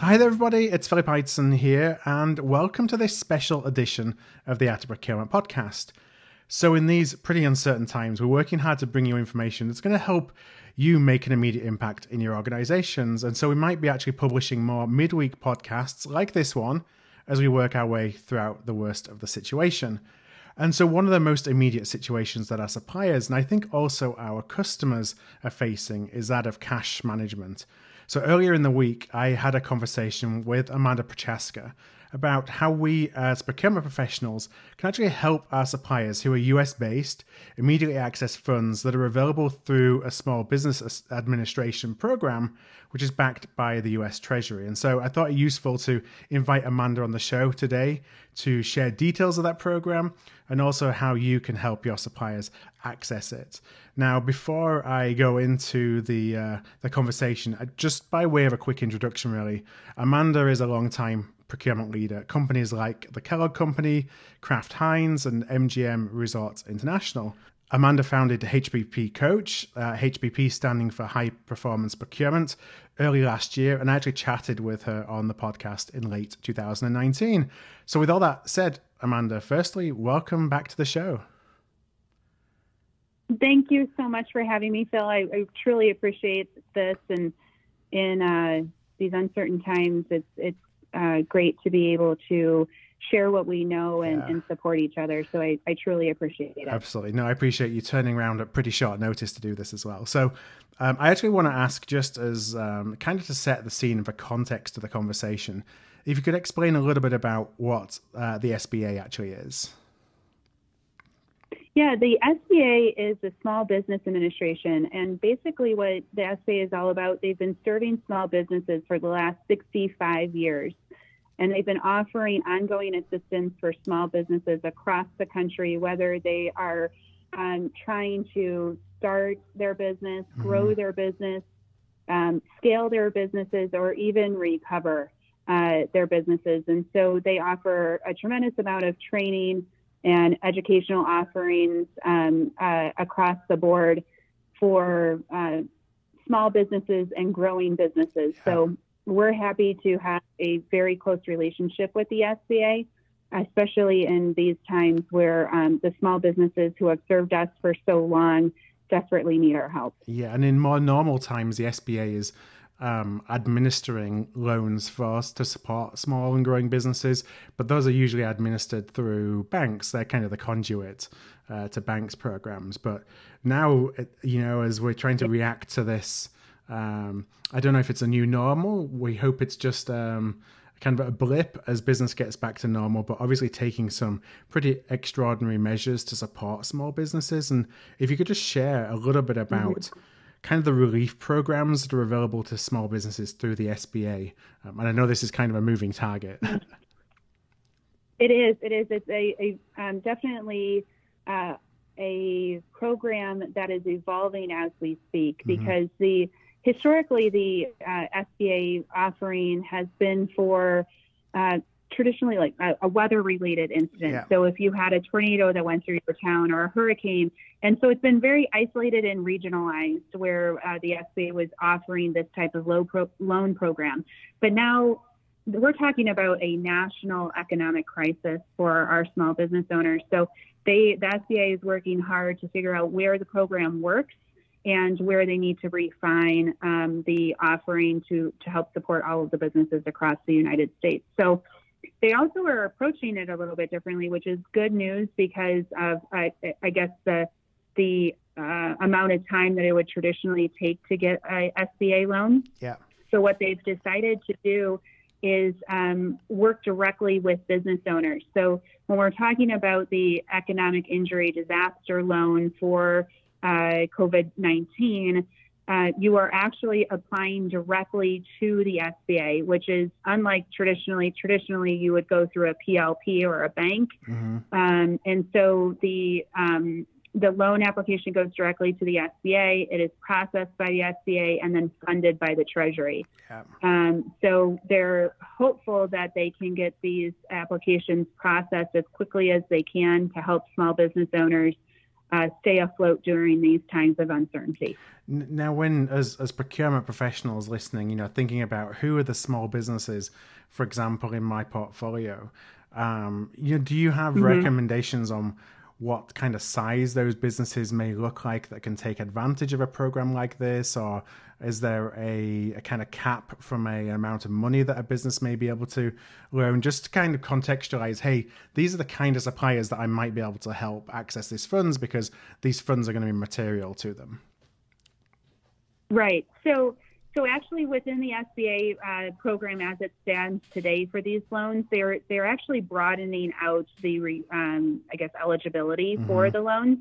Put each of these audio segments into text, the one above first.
Hi there, everybody. It's Philip Eidson here, and welcome to this special edition of the Art of Procurement podcast. So in these pretty uncertain times, we're working hard to bring you information that's going to help you make an immediate impact in your organizations. And so we might be actually publishing more midweek podcasts like this one as we work our way throughout the worst of the situation. And so one of the most immediate situations that our suppliers, and I think also our customers, are facing is that of cash management. So earlier in the week, I had a conversation with Amanda Prochaska about how we as procurement professionals can actually help our suppliers who are US-based immediately access funds that are available through a small business administration program, which is backed by the US Treasury. And so I thought it useful to invite Amanda on the show today to share details of that program and also how you can help your suppliers access it. Now, before I go into the conversation, just by way of a quick introduction, really, Amanda is a long-time procurement leader at companies like the Kellogg Company, Kraft Heinz, and MGM Resorts International. Amanda founded HBP Coach, HBP standing for High Performance Procurement, early last year, and I actually chatted with her on the podcast in late 2019. So with all that said, Amanda, firstly, welcome back to the show. Thank you so much for having me, Phil. I truly appreciate this, and in these uncertain times, it's great to be able to share what we know and support each other. So I truly appreciate it. Absolutely. No, I appreciate you turning around at pretty short notice to do this as well. So I actually want to ask, just as kind of to set the scene for context of the conversation, if you could explain a little bit about what the SBA actually is. Yeah, the SBA is the Small Business Administration, and basically what the SBA is all about, they've been serving small businesses for the last 65 years, and they've been offering ongoing assistance for small businesses across the country, whether they are trying to start their business, grow their business, scale their businesses, or even recover their businesses. And so they offer a tremendous amount of training and educational offerings across the board for small businesses and growing businesses. Yeah. So we're happy to have a very close relationship with the SBA, especially in these times where the small businesses who have served us for so long desperately need our help. Yeah, and in more normal times, the SBA is administering loans for us to support small and growing businesses, but those are usually administered through banks. They're kind of the conduit to banks' programs. But now, as we're trying to react to this, I don't know if it's a new normal. We hope it's just kind of a blip as business gets back to normal, but obviously taking some pretty extraordinary measures to support small businesses. And if you could just share a little bit about kind of the relief programs that are available to small businesses through the SBA. And I know this is kind of a moving target. It is. It's a definitely a program that is evolving as we speak, because historically the SBA offering has been for traditionally like a weather-related incident. Yeah. So if you had a tornado that went through your town or a hurricane, and so it's been very isolated and regionalized where the SBA was offering this type of loan program. But now we're talking about a national economic crisis for our small business owners. So the SBA is working hard to figure out where the program works and where they need to refine the offering to help support all of the businesses across the United States. So they also are approaching it a little bit differently, which is good news because of, I guess, the amount of time that it would traditionally take to get a SBA loan. Yeah. So what they've decided to do is work directly with business owners. So when we're talking about the economic injury disaster loan for COVID-19, you are actually applying directly to the SBA, which is unlike traditionally. Traditionally, you would go through a PLP or a bank. And so the loan application goes directly to the SBA. It is processed by the SBA and then funded by the Treasury. Yeah. So they're hopeful that they can get these applications processed as quickly as they can to help small business owners stay afloat during these times of uncertainty. Now, when as procurement professionals listening, thinking about who are the small businesses, for example, in my portfolio, do you have recommendations on what kind of size those businesses may look like that can take advantage of a program like this? Or is there a kind of cap from an amount of money that a business may be able to loan? Just to kind of contextualize, hey, these are the kind of suppliers that I might be able to help access these funds because these funds are going to be material to them. Right. So actually within the SBA program as it stands today for these loans, they're actually broadening out the eligibility for the loans.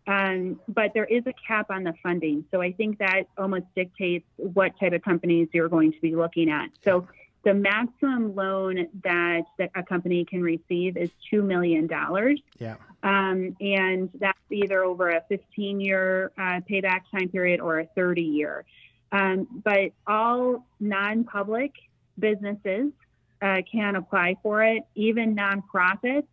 But there is a cap on the funding. So I think that almost dictates what type of companies you're going to be looking at. So the maximum loan that a company can receive is $2 million. Yeah. And that's either over a 15-year payback time period or a 30-year. But all non-public businesses can apply for it. Even nonprofits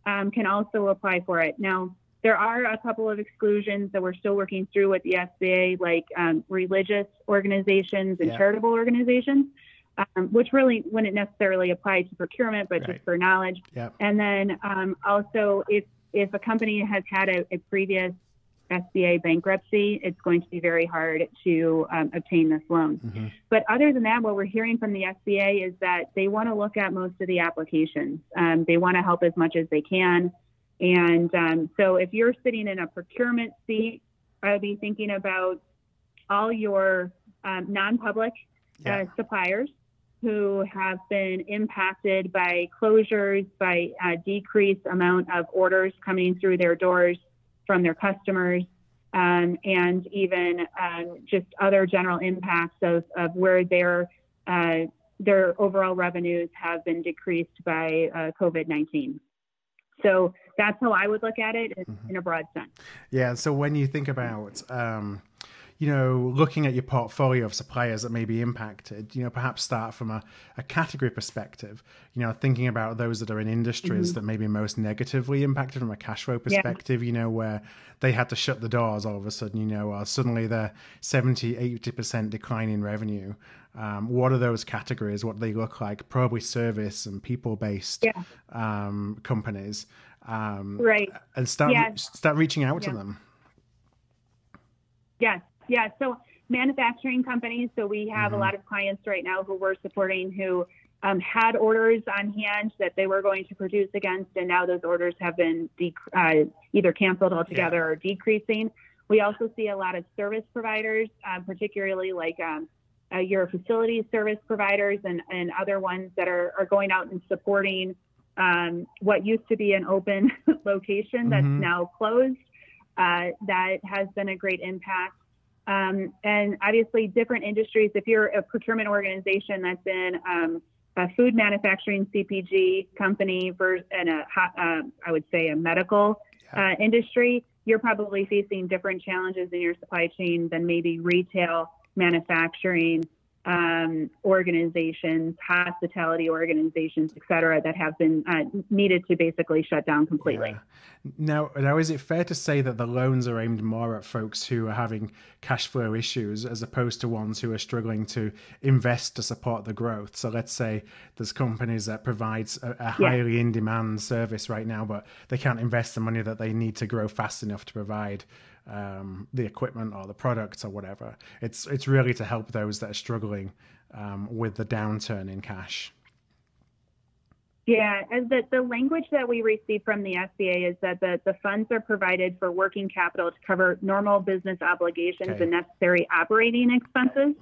can also apply for it. Now, there are a couple of exclusions that we're still working through with the SBA, like religious organizations and charitable organizations, which really wouldn't necessarily apply to procurement, but just for knowledge. Yep. And then also, if a company has had a previous SBA bankruptcy, it's going to be very hard to obtain this loan. But other than that, what we're hearing from the SBA is that they want to look at most of the applications. They want to help as much as they can. And so if you're sitting in a procurement seat, I would be thinking about all your non-public suppliers who have been impacted by closures, by a decreased amount of orders coming through their doors from their customers, and even just other general impacts of where their overall revenues have been decreased by COVID-19. So that's how I would look at it in a broad sense. Yeah. So when you think about, looking at your portfolio of suppliers that may be impacted, perhaps start from a category perspective, thinking about those that are in industries that may be most negatively impacted from a cash flow perspective, where they had to shut the doors all of a sudden, or suddenly they're 70, 80% decline in revenue. What are those categories? What do they look like? Probably service and people-based companies. Right. And start reaching out to them. Yes. Yeah. So manufacturing companies. So we have a lot of clients right now who we're supporting who had orders on hand that they were going to produce against, and now those orders have been either canceled altogether or decreasing. We also see a lot of service providers, particularly like your facility service providers and other ones that are going out and supporting what used to be an open location that's now closed. That has been a great impact. And obviously different industries, if you're a procurement organization that's in a food manufacturing CPG company and I would say a medical industry, you're probably facing different challenges in your supply chain than maybe retail, manufacturing organizations, hospitality organizations, et cetera, that have been needed to basically shut down completely. Yeah. Now, is it fair to say that the loans are aimed more at folks who are having cash flow issues as opposed to ones who are struggling to invest to support the growth? So let's say there's companies that provides a highly in-demand service right now, but they can't invest the money that they need to grow fast enough to provide the equipment or the products or whatever. It's really to help those that are struggling with the downturn in cash. Yeah, and the language that we receive from the SBA is that the funds are provided for working capital to cover normal business obligations and necessary operating expenses.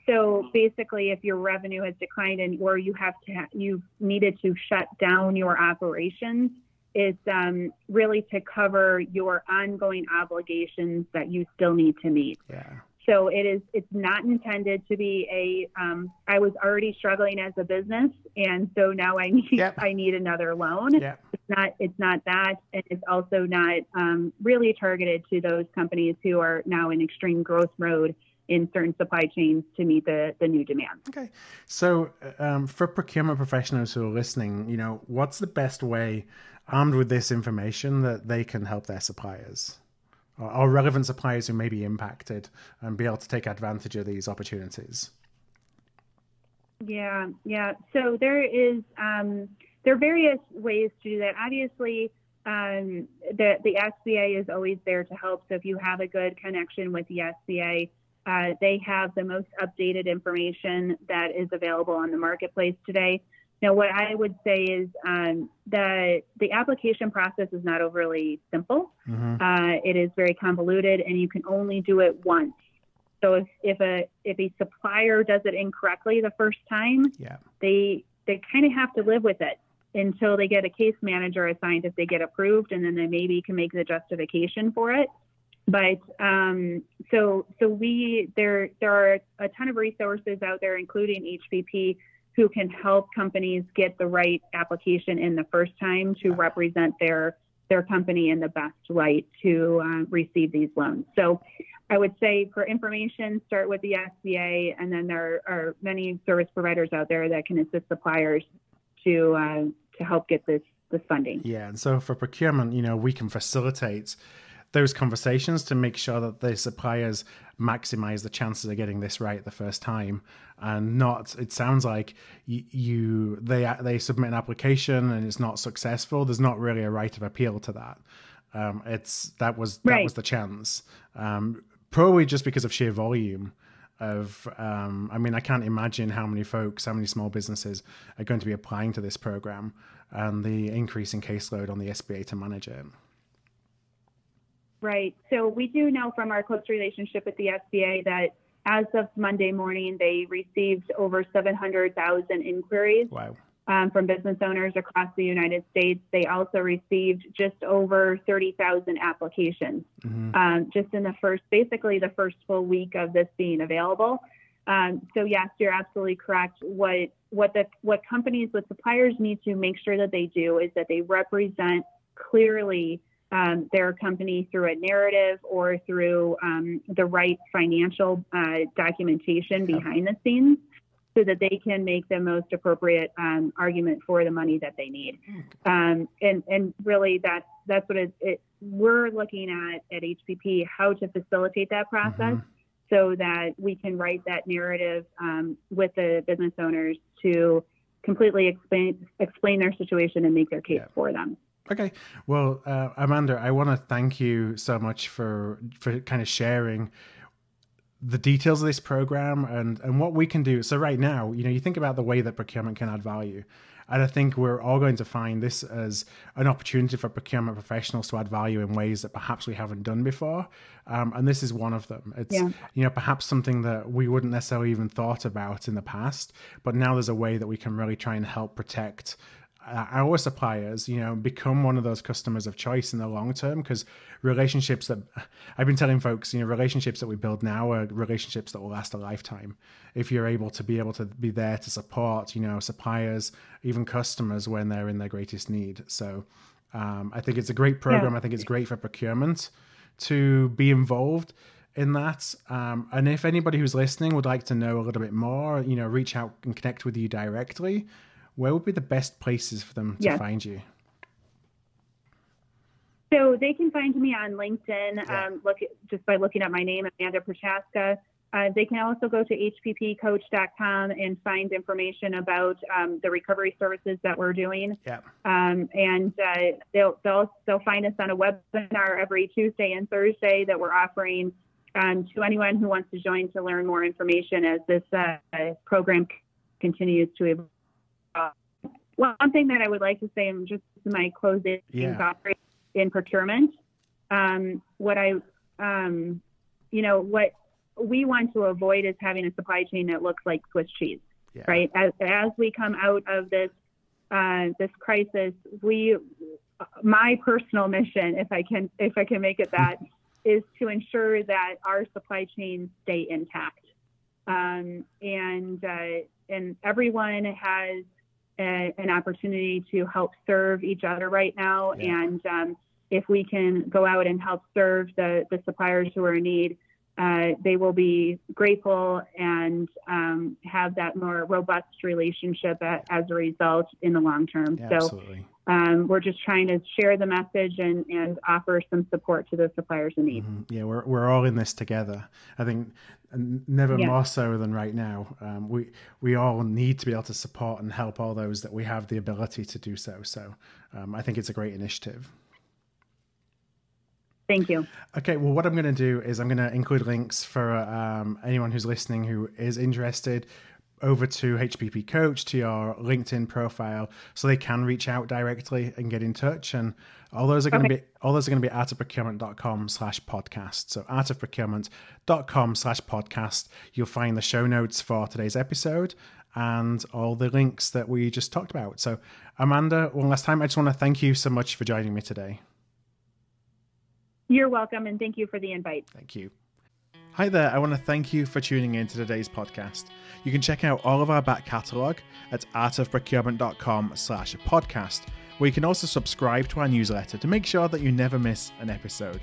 So basically, if your revenue has declined or you've needed to shut down your operations, it's really to cover your ongoing obligations that you still need to meet. Yeah. So it's not intended to be I was already struggling as a business, and so now I need another loan. Yep. It's not that, and it's also not really targeted to those companies who are now in extreme growth mode in certain supply chains to meet the new demands. Okay. So for procurement professionals who are listening, what's the best way, armed with this information, that they can help their suppliers or relevant suppliers who may be impacted and be able to take advantage of these opportunities? Yeah. So there are various ways to do that. Obviously, the SBA is always there to help. So if you have a good connection with the SBA, they have the most updated information that is available on the marketplace today. Now, what I would say is the application process is not overly simple. Mm-hmm. It is very convoluted, and you can only do it once. So if a supplier does it incorrectly the first time, they kind of have to live with it until they get a case manager assigned if they get approved, and then they maybe can make the justification for it. But so there are a ton of resources out there, including HPP, who can help companies get the right application in the first time to represent their company in the best light to receive these loans. So I would say for information, start with the SBA, and then there are many service providers out there that can assist suppliers to help get this funding. Yeah, and so for procurement, we can facilitate those conversations to make sure that the suppliers maximize the chances of getting this right the first time, and not, it sounds like they submit an application and it's not successful. There's not really a right of appeal to that. That was the chance. Probably just because of sheer volume of, I can't imagine how many small businesses are going to be applying to this program, and the increase in caseload on the SBA to manage it. Right. So we do know from our close relationship with the SBA that as of Monday morning, they received over 700,000 inquiries. Wow. From business owners across the United States. They also received just over 30,000 applications, just in the first full week of this being available. So yes, you're absolutely correct. What companies with suppliers need to make sure that they do is that they represent clearly their company through a narrative or through the right financial documentation behind the scenes, so that they can make the most appropriate argument for the money that they need. And really that's what we're looking at HPP, how to facilitate that process so that we can write that narrative with the business owners to completely explain their situation and make their case for them. Okay. Well, Amanda, I want to thank you so much for kind of sharing the details of this program and what we can do. So right now, you think about the way that procurement can add value. And I think we're all going to find this as an opportunity for procurement professionals to add value in ways that perhaps we haven't done before. And this is one of them. It's, perhaps something that we wouldn't necessarily even thought about in the past, but now there's a way that we can really try and help protect our suppliers, become one of those customers of choice in the long term, because relationships that I've been telling folks, relationships that we build now are relationships that will last a lifetime. If you're able to be there to support, suppliers, even customers when they're in their greatest need. So I think it's a great program. Yeah. I think it's great for procurement to be involved in that. And if anybody who's listening would like to know a little bit more, reach out and connect with you directly, where would be the best places for them to find you? So they can find me on LinkedIn, just by looking up my name, Amanda Prochaska. They can also go to hppcoach.com and find information about the recovery services that we're doing. Yeah. And they'll find us on a webinar every Tuesday and Thursday that we're offering to anyone who wants to join to learn more information as this program continues to evolve. One thing that I would like to say, and just my closing thought in procurement, what we want to avoid is having a supply chain that looks like Swiss cheese, right? As we come out of this crisis, my personal mission, if I can make it that, is to ensure that our supply chains stay intact, and everyone has an opportunity to help serve each other right now. Yeah. And if we can go out and help serve the suppliers who are in need, they will be grateful and have that more robust relationship as a result in the long term. Yeah, so absolutely. We're just trying to share the message and offer some support to the suppliers in need. Mm-hmm. Yeah, we're all in this together. I think never more so than right now. We all need to be able to support and help all those that we have the ability to do so. So I think it's a great initiative. Thank you. Okay, well, what I'm going to do is I'm going to include links for anyone who's listening who is interested over to HPP Coach, to your LinkedIn profile, so they can reach out directly and get in touch. And all those are going to be artofprocurement.com/podcast. So artofprocurement.com/podcast. You'll find the show notes for today's episode and all the links that we just talked about. So Amanda, one last time, I just want to thank you so much for joining me today. You're welcome, and thank you for the invite. Thank you. Hi there, I want to thank you for tuning in to today's podcast. You can check out all of our back catalogue at artofprocurement.com/podcast, where you can also subscribe to our newsletter to make sure that you never miss an episode.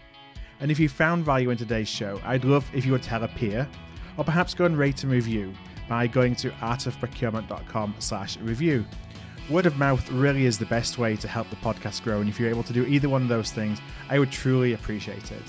And if you found value in today's show, I'd love if you would tell a peer, or perhaps go and rate and review by going to artofprocurement.com/review. Word of mouth really is the best way to help the podcast grow, and if you're able to do either one of those things, I would truly appreciate it.